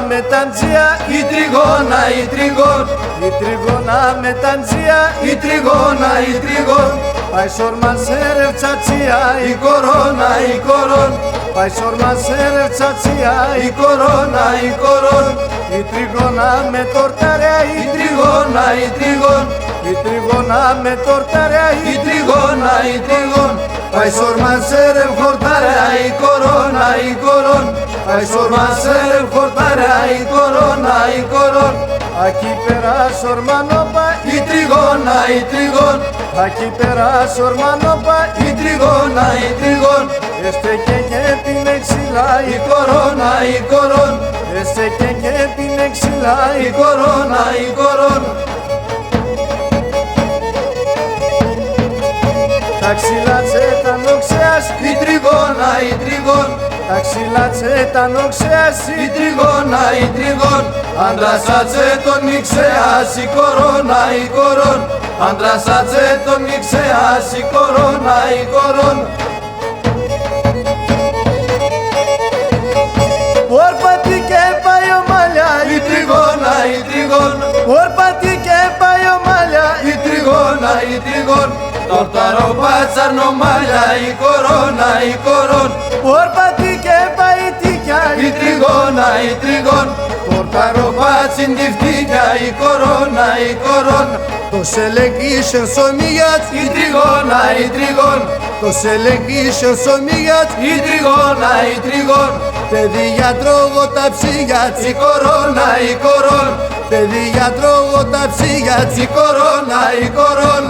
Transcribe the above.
Με τα τζία, η τριγώνα, η τριγών, η τριγώνα με τα τζία, η τριγώνα, η τριγών. Πάει σόρμα σέρευ τσατσία, η κορώνα, η κορών. Πάει σόρμα σέρευ τσατσία, η κορώνα, η κορών. Η τριγώνα με τορταρέα, η τριγώνα, η τριγών. Η τριγώνα με τορταρέα, η τριγώνα, η τριγών. Πάει σόρμα σέρευ χορταρέα, η κορώνα, η κορών. Πάει σόρμα σέρευ χορταρέα, η κορώνα, η κορών. Ακεί πέρα σορμανόπα, η τριγώνα, η τριγών. Ακεί πέρα σορμανόπα, η τριγώνα, η τριγών. Έστεκε και την εξηλά, η κορώνα, η κορών. Έστεκε και την εξηλά, η κορώνα, η κορών. Τα ξυλάτσε τα νοξέας, η τριγώνα, η τριγών. Τα ξυλάτσε τα νοξέας, η τριγώνα, η τριγών. Άντρασάτσε τον Ιξέας, η κορώνα, η κορών. Άντρασάτσε τον Ιξέας, η κορώνα, η κορών. Ορπατή και πάει ο μαλλιά, η τριγώνα, η τριγών. Ορπατή και πάει ο μαλλιά, η τριγώνα, η τριγών. Τορταρό πατσαρνό μαλλιά, η κορώνα, η κορών. Ορπατή και πάει τικιά, η τριγώνα, η τριγών. Τορταρό πατσιν τη φτύκια, η κορώνα, η κορών. Το σελεγγίσεν σομίγιατ, η τριγώνα, η τριγών. Το σελεγγίσεν σομίγιατ, η τριγώνα, η τριγών. Παιδιά τρώγω τα ψήγιατ, η κορώνα, η κορών. Παιδιά τρώγω τα ψήγιατ, η κορώνα, η κορών.